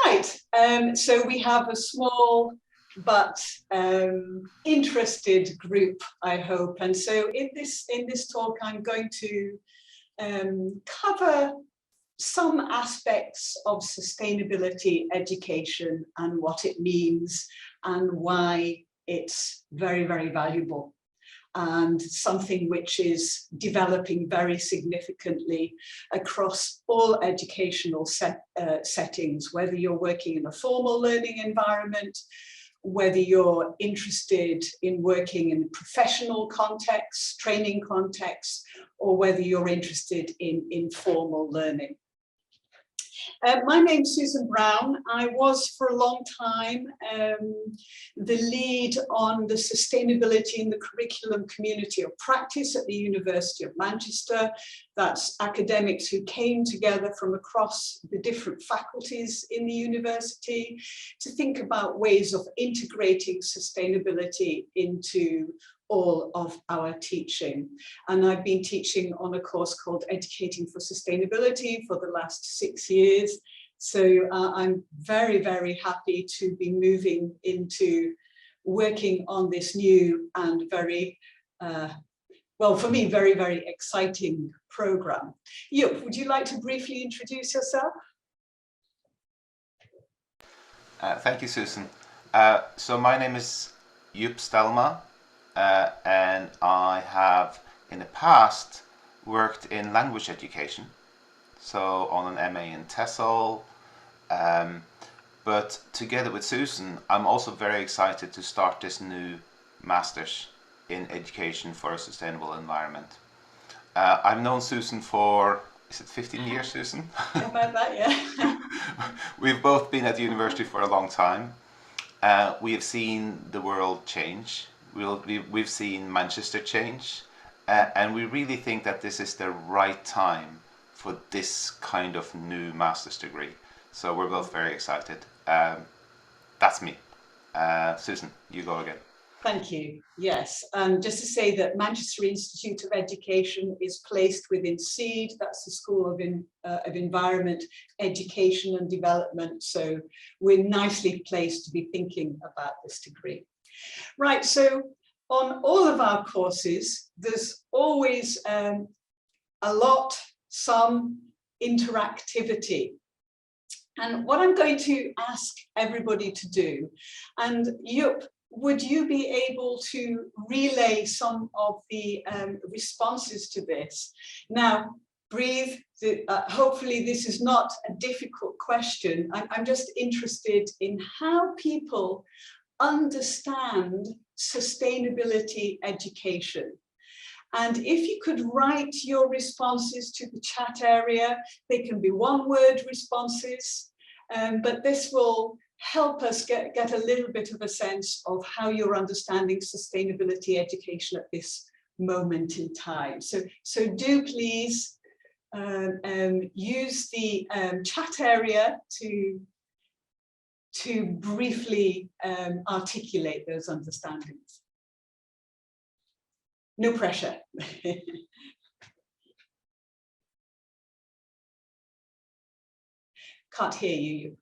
Right, so we have a small but interested group, I hope. And so in this talk, I'm going to cover some aspects of sustainability education and what it means and why it's very, very valuable, and something which is developing very significantly across all educational settings, whether you're working in a formal learning environment, whether you're interested in working in professional contexts, training contexts, or whether you're interested in informal learning. My name's Susan Brown. I was for a long time the lead on the sustainability in the curriculum community of practice at the University of Manchester. That's academics who came together from across the different faculties in the university to think about ways of integrating sustainability into all of our teaching. And I've been teaching on a course called Educating for Sustainability for the last 6 years. So I'm very, very happy to be moving into working on this new and very, well, for me, very, very exciting program. Juup, would you like to briefly introduce yourself? Thank you, Susan. So my name is Juup Stelma. And I have in the past worked in language education, so on an MA in TESOL, but together with Susan I'm also very excited to start this new Masters in Education for a Sustainable Environment. I've known Susan for, is it 15 years, Susan? About that, yeah. We've both been at the university for a long time. We have seen the world change. We've seen Manchester change, and we really think that this is the right time for this kind of new master's degree. So we're both very excited. That's me. Susan, you go again. Thank you. Yes, and just to say that Manchester Institute of Education is placed within SEED, that's the School of Environment, Education and Development. So we're nicely placed to be thinking about this degree. Right, so on all of our courses, there's always some interactivity. And what I'm going to ask everybody to do, and Juup, would you be able to relay some of the responses to this? Now, breathe. Hopefully this is not a difficult question. I'm just interested in how people understand sustainability education. And if you could write your responses to the chat area, they can be one-word responses, but this will help us get a little bit of a sense of how you're understanding sustainability education at this moment in time. So do please use the chat area to briefly articulate those understandings. No pressure. Can't hear you.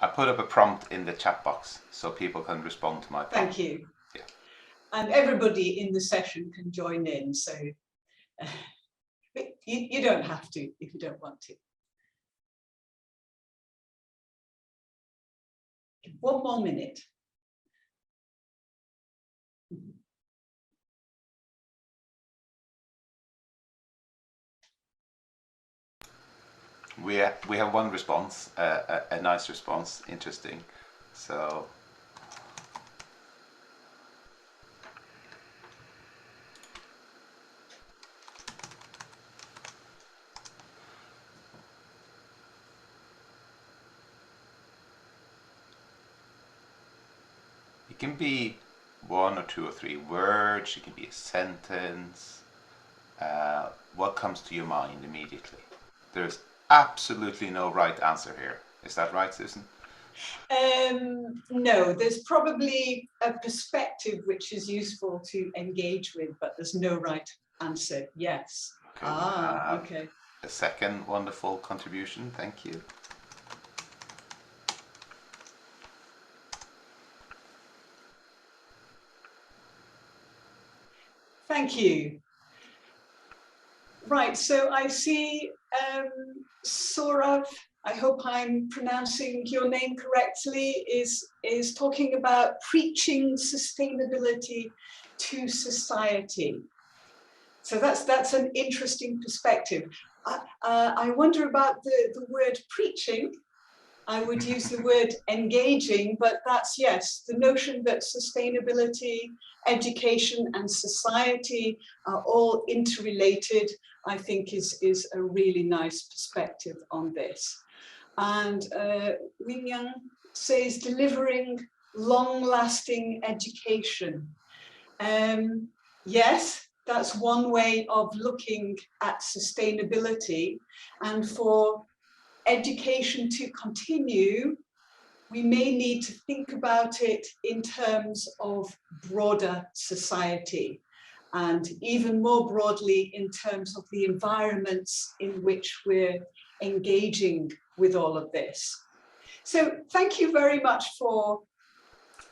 I put up a prompt in the chat box so people can respond to my prompt. Thank you. Yeah. And everybody in the session can join in, so you don't have to if you don't want to. One more minute. We have one response, a nice response, interesting. So it can be 1 or 2 or 3 words, it can be a sentence. What comes to your mind immediately? There's absolutely no right answer here. Is that right, Susan? No, there's probably a perspective which is useful to engage with, but there's no right answer. Yes. Okay. Okay. a second wonderful contribution. Thank you. Thank you. Right, so I see Saurav, I hope I'm pronouncing your name correctly, is talking about preaching sustainability to society. So that's an interesting perspective. I wonder about the word preaching. I would use the word engaging, but that's, yes, the notion that sustainability, education and society are all interrelated, I think is a really nice perspective on this. And Wing-Yang says delivering long-lasting education. Yes, that's one way of looking at sustainability, and for education to continue, we may need to think about it in terms of broader society, and even more broadly in terms of the environments in which we're engaging with all of this. So thank you very much for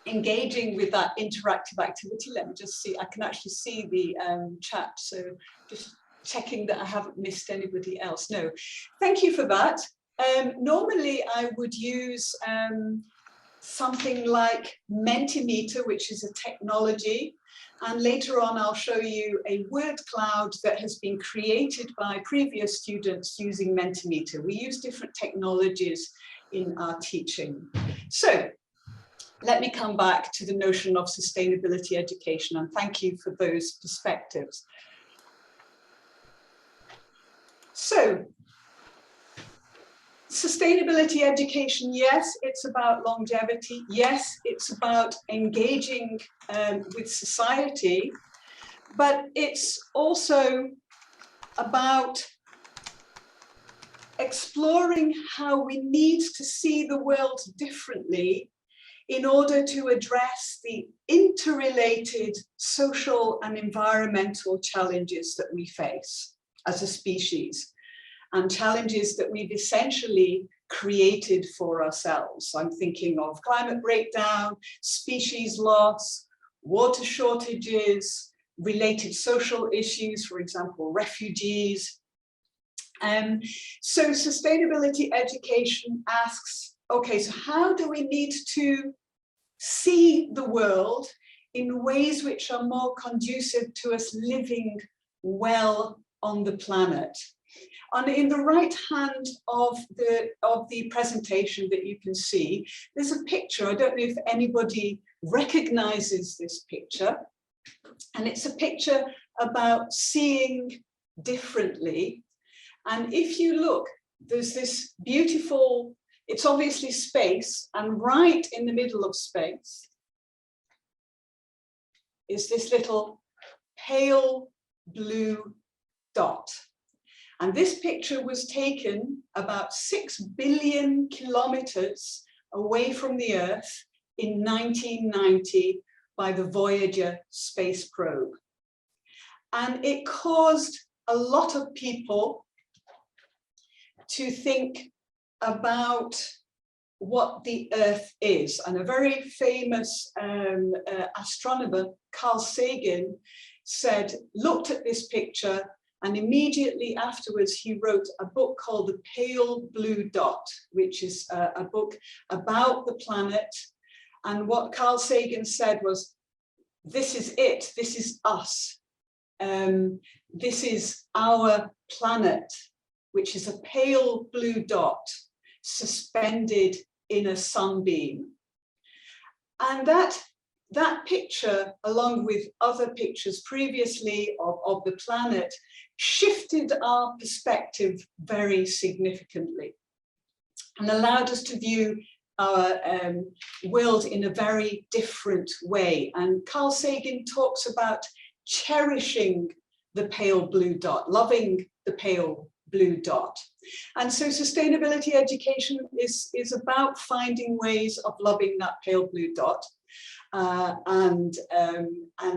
engaging with that interactive activity. Let me just see, I can actually see the chat, so just checking that I haven't missed anybody else. No, thank you for that. Normally I would use something like Mentimeter, which is a technology, and later on I'll show you a word cloud that has been created by previous students using Mentimeter. We use different technologies in our teaching. So let me come back to the notion of sustainability education, and thank you for those perspectives. So, sustainability education, yes, it's about longevity. Yes, it's about engaging with society, but it's also about exploring how we need to see the world differently in order to address the interrelated social and environmental challenges that we face as a species, and challenges that we've essentially created for ourselves. I'm thinking of climate breakdown, species loss, water shortages, related social issues, for example, refugees. So sustainability education asks, okay, so how do we need to see the world in ways which are more conducive to us living well on the planet? And in the right hand of the presentation that you can see, there's a picture. I don't know if anybody recognizes this picture. And it's a picture about seeing differently. And if you look, there's this beautiful, it's obviously space, and right in the middle of space is this little pale blue dot. And this picture was taken about 6 billion kilometers away from the Earth in 1990 by the Voyager space probe. And it caused a lot of people to think about what the Earth is. And a very famous astronomer, Carl Sagan, looked at this picture, and immediately afterwards he wrote a book called The Pale Blue Dot, which is a book about the planet. And what Carl Sagan said was, this is it, this is us. This is our planet, which is a pale blue dot suspended in a sunbeam. And that picture, along with other pictures previously of the planet, shifted our perspective very significantly and allowed us to view our world in a very different way. And Carl Sagan talks about cherishing the pale blue dot, loving the pale blue dot. And so sustainability education is about finding ways of loving that pale blue dot. And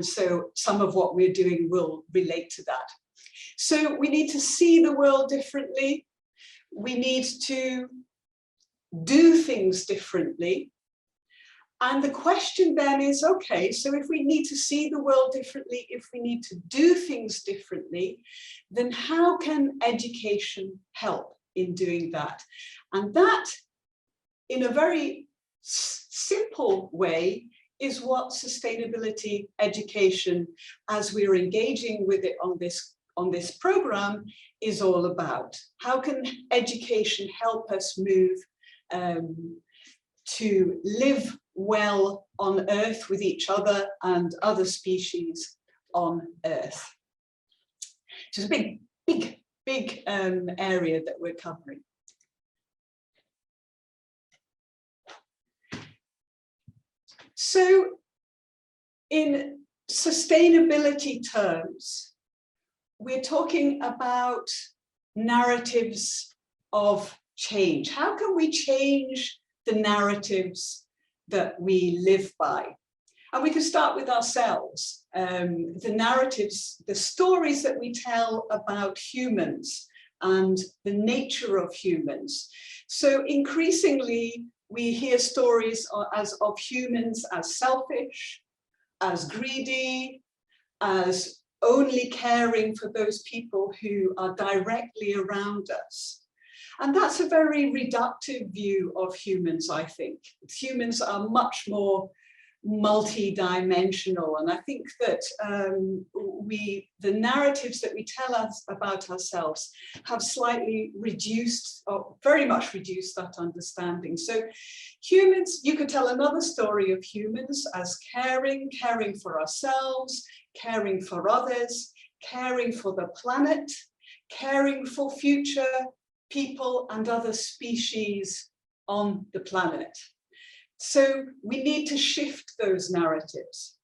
so some of what we're doing will relate to that. So we need to see the world differently. We need to do things differently. And the question then is, okay, so if we need to see the world differently, if we need to do things differently, then how can education help in doing that? And that, in a very simple way, is what sustainability education, as we're engaging with it on this program, is all about. How can education help us move to live well on Earth with each other and other species on Earth? It's a big area that we're covering. So in sustainability terms, we're talking about narratives of change. How can we change the narratives that we live by? And we can start with ourselves. The narratives, the stories that we tell about humans and the nature of humans. So increasingly, we hear stories of humans as selfish, as greedy, as only caring for those people who are directly around us. And that's a very reductive view of humans, I think. Humans are much more multi-dimensional, and I think that the narratives that we tell us about ourselves have slightly reduced, or very much reduced, that understanding. So humans, you could tell another story of humans as caring for ourselves, caring for others, caring for the planet, caring for future people and other species on the planet. So we need to shift those narratives.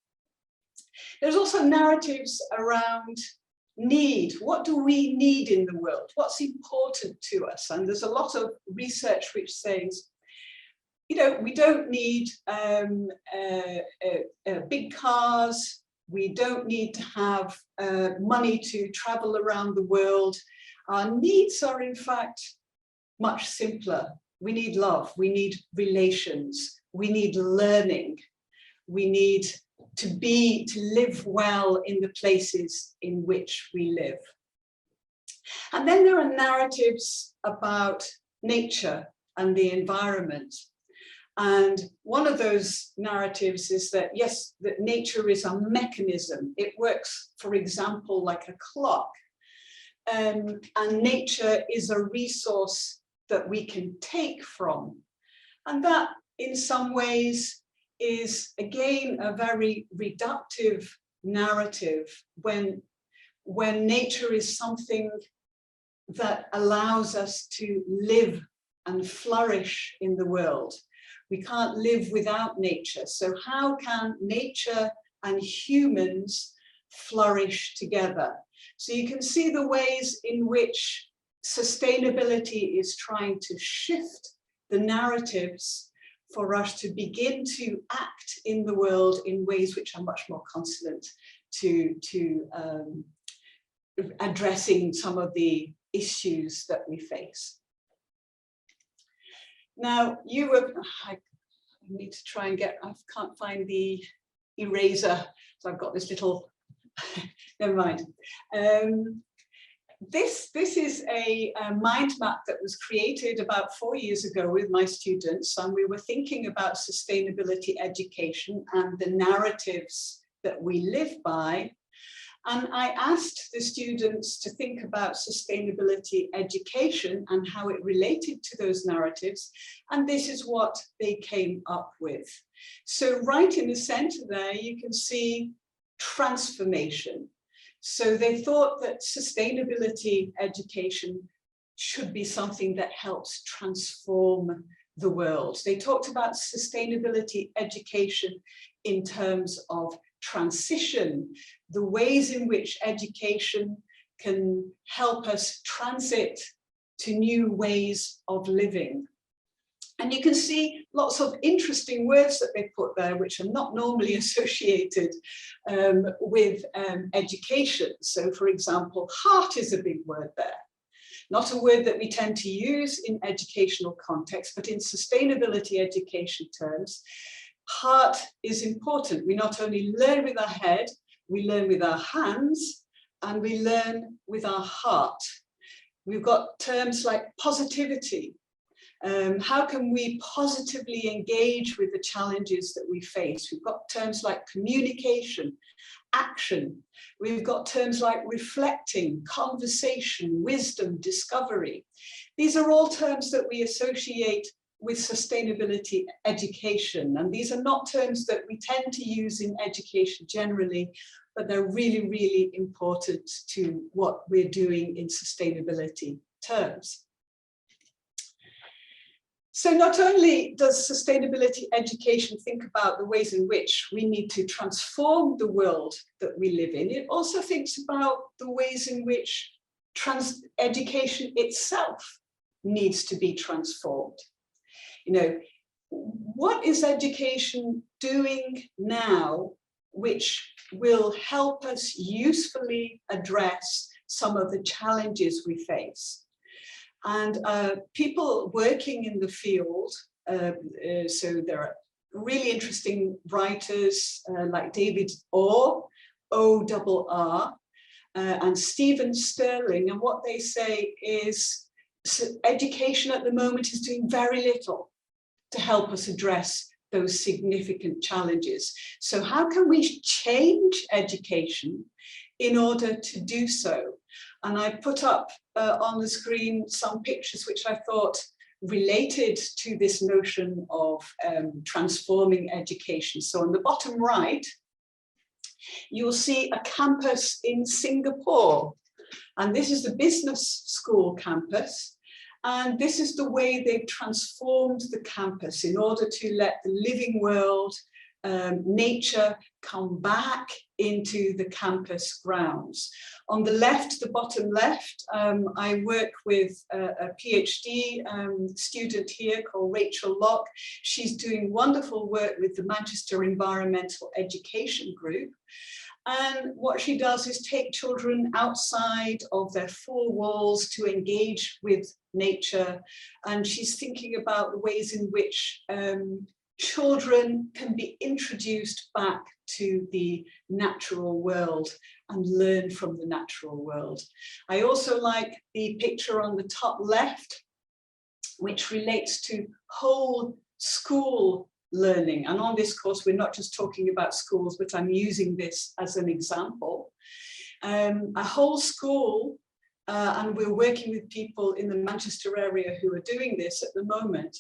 There's also narratives around need. What do we need in the world? What's important to us? And there's a lot of research which says, you know, we don't need big cars. We don't need to have money to travel around the world. Our needs are, in fact, much simpler. We need love. We need relations. We need learning. We need to live well in the places in which we live. And then there are narratives about nature and the environment. And one of those narratives is that, yes, that nature is a mechanism. It works, for example, like a clock. And nature is a resource that we can take from. And that, in some ways, is again a very reductive narrative when nature is something that allows us to live and flourish in the world. We can't live without nature. So how can nature and humans flourish together? So you can see the ways in which sustainability is trying to shift the narratives for us to begin to act in the world in ways which are much more consonant to addressing some of the issues that we face. Now, I need to try and I can't find the eraser, so I've got this little, never mind. This is a mind map that was created about 4 years ago with my students, and we were thinking about sustainability education and the narratives that we live by. And I asked the students to think about sustainability education and how it related to those narratives. And this is what they came up with. So right in the center there, you can see transformation. So they thought that sustainability education should be something that helps transform the world. They talked about sustainability education in terms of transition, the ways in which education can help us transit to new ways of living. And you can see lots of interesting words that they put there, which are not normally associated with education. So, for example, heart is a big word there. Not a word that we tend to use in educational context, but in sustainability education terms, heart is important. We not only learn with our head, we learn with our hands, and we learn with our heart. We've got terms like positivity. How can we positively engage with the challenges that we face? We've got terms like communication, action. We've got terms like reflecting, conversation, wisdom, discovery. These are all terms that we associate with sustainability education. And these are not terms that we tend to use in education generally, but they're really, really important to what we're doing in sustainability terms. So not only does sustainability education think about the ways in which we need to transform the world that we live in, it also thinks about the ways in which education itself needs to be transformed. You know, what is education doing now which will help us usefully address some of the challenges we face? And people working in the field, so there are really interesting writers like David Orr, O-R-R, and Stephen Sterling, and what they say is education at the moment is doing very little to help us address those significant challenges. So how can we change education in order to do so? And I put up on the screen some pictures which I thought related to this notion of transforming education. So on the bottom right, you'll see a campus in Singapore. And this is the business school campus. And this is the way they've transformed the campus in order to let the living world, nature, come back into the campus grounds. On the left, the bottom left, I work with a PhD student here called Rachel Locke. She's doing wonderful work with the Manchester Environmental Education Group. And what she does is take children outside of their four walls to engage with nature. And she's thinking about the ways in which children can be introduced back to the natural world and learn from the natural world. I also like the picture on the top left, which relates to whole school learning. And on this course, we're not just talking about schools, but I'm using this as an example. A whole school, and we're working with people in the Manchester area who are doing this at the moment,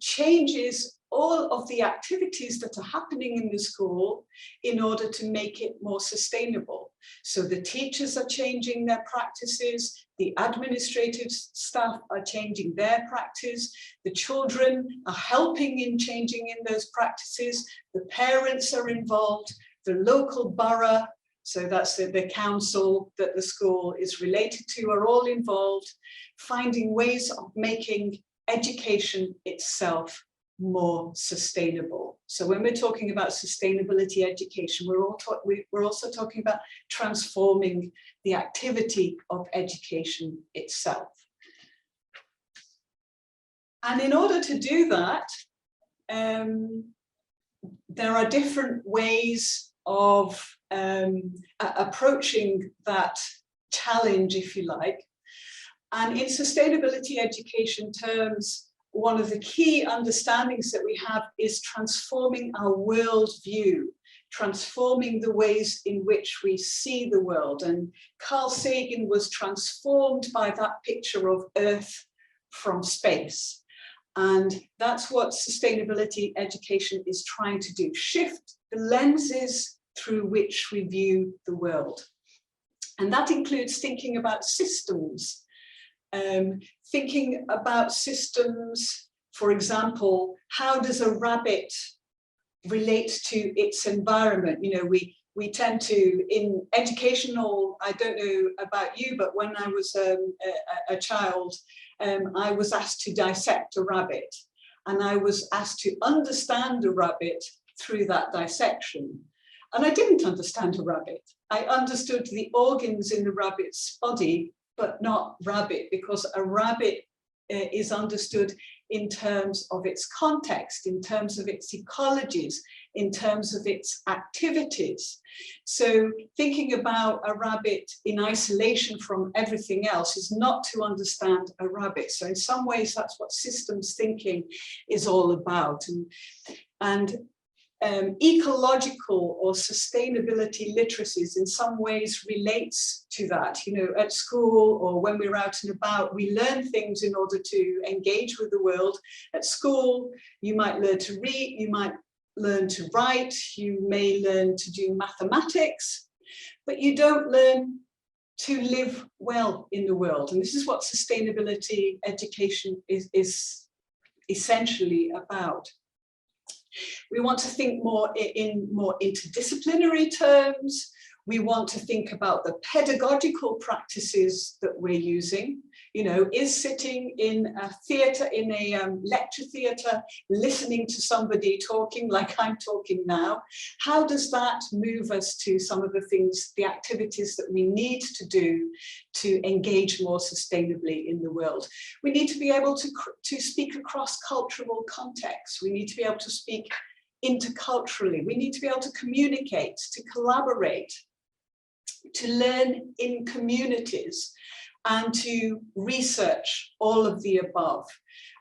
changes all of the activities that are happening in the school in order to make it more sustainable. So the teachers are changing their practices, the administrative staff are changing their practice, the children are helping in changing in those practices, the parents are involved, the local borough, so that's the council that the school is related to, are all involved, finding ways of making education itself more sustainable. So when we're talking about sustainability education, we're also talking about transforming the activity of education itself. And in order to do that, there are different ways of approaching that challenge, if you like. And in sustainability education terms, one of the key understandings that we have is transforming our worldview, transforming the ways in which we see the world. And Carl Sagan was transformed by that picture of Earth from space. And that's what sustainability education is trying to do, shift the lenses through which we view the world. And that includes thinking about systems. Thinking about systems, for example, how does a rabbit relate to its environment? You know, we tend to, in educational, I don't know about you, but when I was a child, I was asked to dissect a rabbit. and I was asked to understand a rabbit through that dissection. And I didn't understand a rabbit. I understood the organs in the rabbit's body, but not rabbit, because a rabbit is understood in terms of its context, in terms of its ecologies, in terms of its activities. So thinking about a rabbit in isolation from everything else is not to understand a rabbit. So in some ways, that's what systems thinking is all about. And ecological or sustainability literacies in some ways relates to that. You know, at school or when we're out and about, we learn things in order to engage with the world. At school, you might learn to read, you might learn to write, you may learn to do mathematics, but you don't learn to live well in the world. And this is what sustainability education is essentially about. We want to think more in more interdisciplinary terms. We want to think about the pedagogical practices that we're using. You know, is sitting in a theatre, in a lecture theatre, listening to somebody talking like I'm talking now, how does that move us to some of the things, the activities that we need to do to engage more sustainably in the world? We need to be able to speak across cultural contexts. We need to be able to speak interculturally. We need to be able to communicate, to collaborate, to learn in communities, and to research all of the above.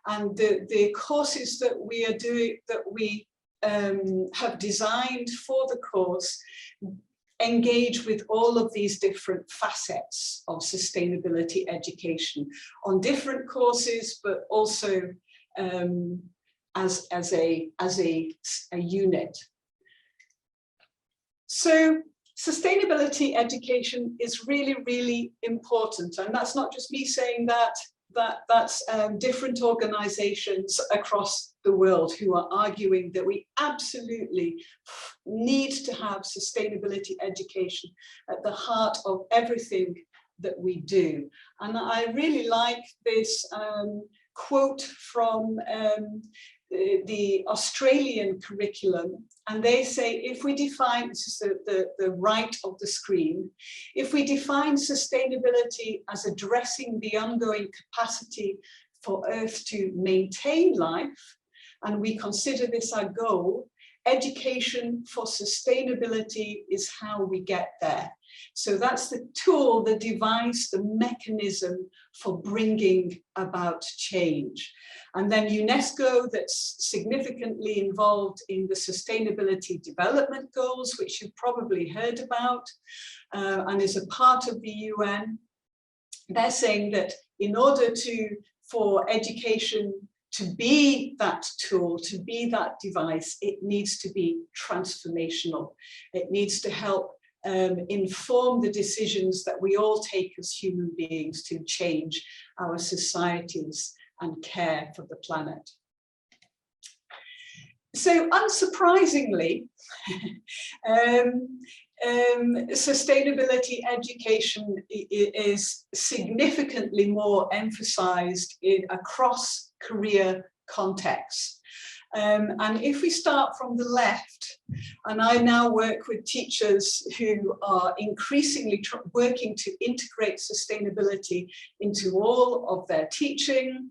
And the courses that we are doing, that we have designed for the course, engage with all of these different facets of sustainability education on different courses, but also as a unit. So sustainability education is really, really important. And that's not just me saying that, that's different organizations across the world who are arguing that we absolutely need to have sustainability education at the heart of everything that we do. And I really like this quote from the Australian curriculum, and they say, if we define, this is the right of the screen, if we define sustainability as addressing the ongoing capacity for Earth to maintain life, and we consider this our goal, education for sustainability is how we get there. So that's the tool, the device, the mechanism for bringing about change. And then UNESCO, that's significantly involved in the Sustainability Development Goals, which you've probably heard about, and is a part of the UN. They're saying that in order for education to be that tool, to be that device, it needs to be transformational. It needs to help inform the decisions that we all take as human beings to change our societies and care for the planet. So unsurprisingly, sustainability education is significantly more emphasized across career contexts. And if we start from the left, and I now work with teachers who are increasingly working to integrate sustainability into all of their teaching,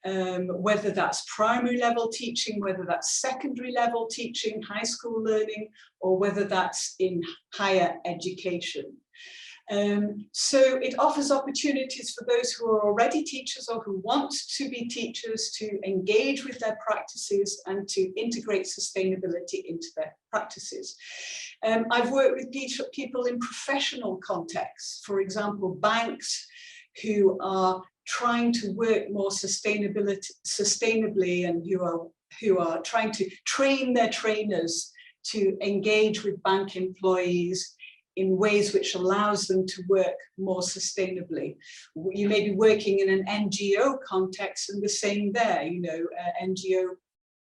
whether that's primary level teaching, whether that's secondary level teaching, high school learning, or whether that's in higher education. So it offers opportunities for those who are already teachers or who want to be teachers to engage with their practices and to integrate sustainability into their practices. I've worked with people in professional contexts, for example, banks who are trying to work more sustainably and who are trying to train their trainers to engage with bank employees in ways which allows them to work more sustainably. You may be working in an NGO context, and the same there, you know, NGO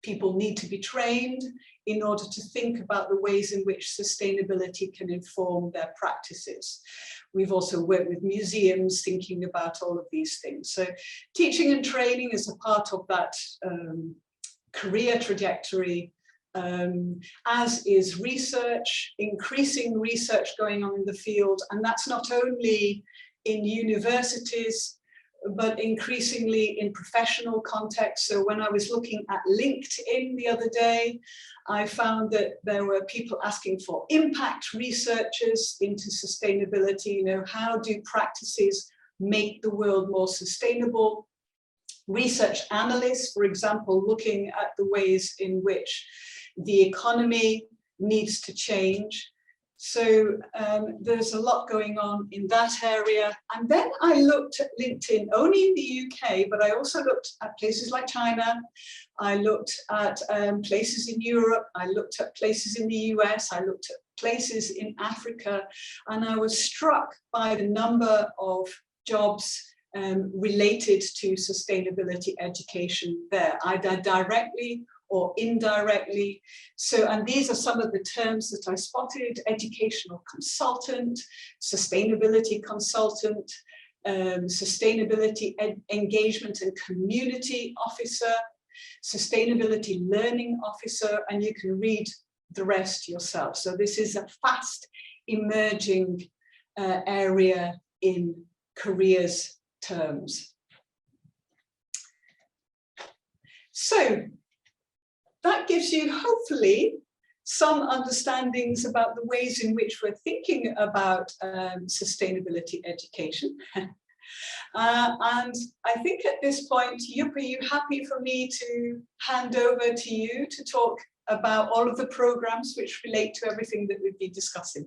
people need to be trained in order to think about the ways in which sustainability can inform their practices. We've also worked with museums thinking about all of these things. So teaching and training is a part of that career trajectory, as is research, increasing research going on in the field. And that's not only in universities, but increasingly in professional contexts. So when I was looking at LinkedIn the other day, I found that there were people asking for impact researchers into sustainability. You know, how do practices make the world more sustainable? Research analysts, for example, looking at the ways in which the economy needs to change. So there's a lot going on in that area. And then I looked at LinkedIn only in the UK, but I also looked at places like China. I looked at places in Europe. I looked at places in the US. I looked at places in Africa. And I was struck by the number of jobs related to sustainability education there, either directly or indirectly. So, and these are some of the terms that I spotted: educational consultant, sustainability consultant, sustainability engagement and community officer, sustainability learning officer, and you can read the rest yourself. So this is a fast emerging area in careers terms. So that gives you hopefully some understandings about the ways in which we're thinking about sustainability education. And I think at this point, Juup, are you happy for me to hand over to you to talk about all of the programs which relate to everything that we've been discussing?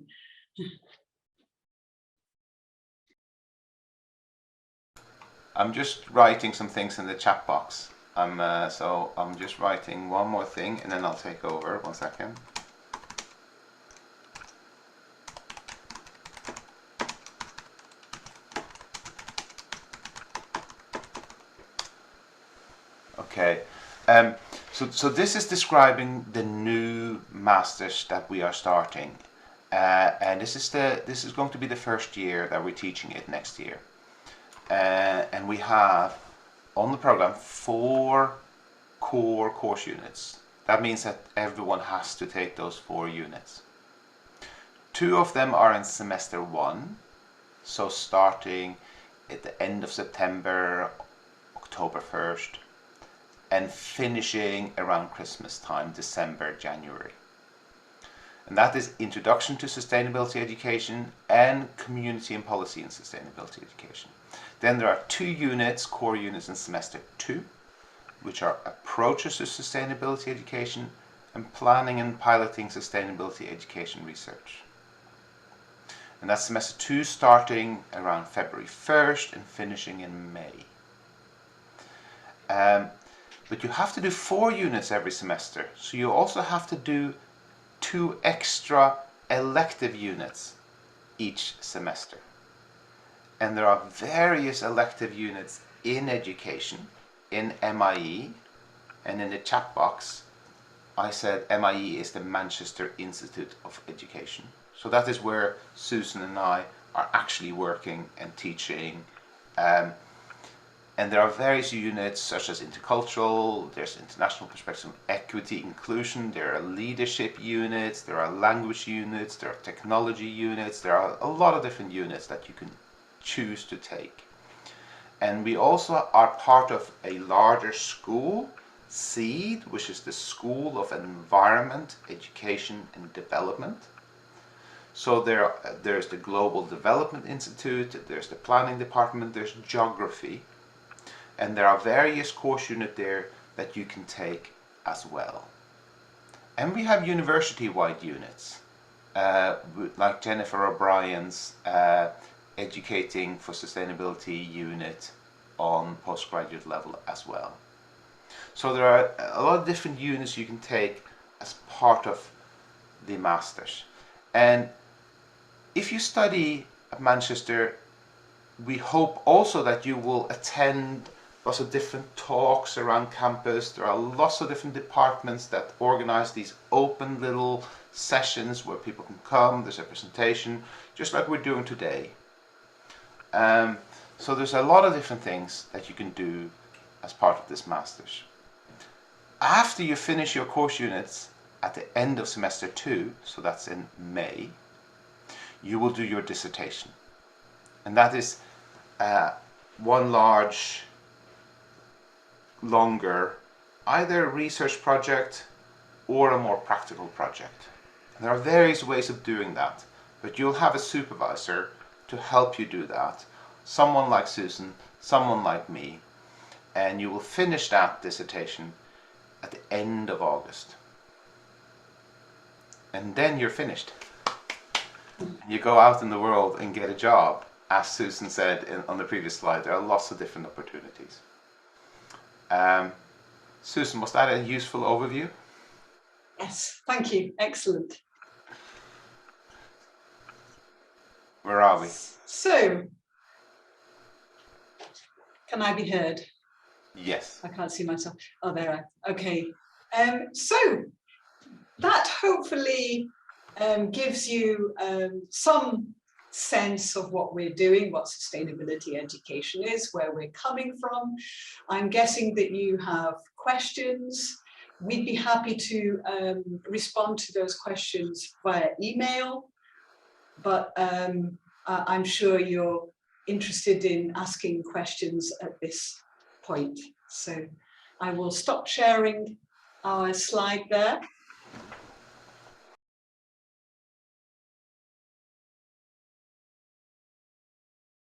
I'm just writing some things in the chat box. So I'm just writing one more thing and then I'll take over. 1 second. Okay. So this is describing the new masters that we are starting, and this is going to be the first year that we're teaching it next year. And we have on the program 4 core course units. That means that everyone has to take those 4 units. 2 of them are in semester 1, so starting at the end of September, October 1st, and finishing around Christmas time, December, January. And that is Introduction to Sustainability Education and Community and Policy in Sustainability Education. Then there are 2 units, core units in semester 2, which are Approaches to Sustainability Education and Planning and Piloting Sustainability Education Research. And that's semester 2 starting around February 1st and finishing in May. But you have to do 4 units every semester, so you also have to do 2 extra elective units each semester. And there are various elective units in education, in MIE, and in the chat box I said MIE is the Manchester Institute of Education. So that is where Susan and I are actually working and teaching. And there are various units such as intercultural, there's international perspective, equity, inclusion, there are leadership units, there are language units, there are technology units, there are a lot of different units that you can choose to take. And we also are part of a larger school, SEED, which is the School of Environment, Education and Development. So there's the Global Development Institute, there's the Planning Department, there's Geography. And there are various course units there that you can take as well. And we have university-wide units, like Jennifer O'Brien's Educating for Sustainability unit on postgraduate level as well. So there are a lot of different units you can take as part of the Masters. And if you study at Manchester, we hope also that you will attend lots of different talks around campus. There are lots of different departments that organize these open little sessions where people can come, there's a presentation, just like we're doing today. So there's a lot of different things that you can do as part of this Masters. After you finish your course units at the end of semester 2, so that's in May, you will do your dissertation. And that is one large, longer, either research project or a more practical project. And there are various ways of doing that, but you'll have a supervisor to help you do that. Someone like Susan, someone like me, and you will finish that dissertation at the end of August. And then you're finished. You go out in the world and get a job. As Susan said on the previous slide, there are lots of different opportunities. Susan, was that a useful overview? Yes, thank you. Excellent. Where are we? So, can I be heard? Yes. I can't see myself. Oh, there I am. Okay. So, that hopefully gives you some sense of what we're doing, what sustainability education is, where we're coming from. I'm guessing that you have questions. We'd be happy to respond to those questions via email, but I'm sure you're interested in asking questions at this point. So I will stop sharing our slide there.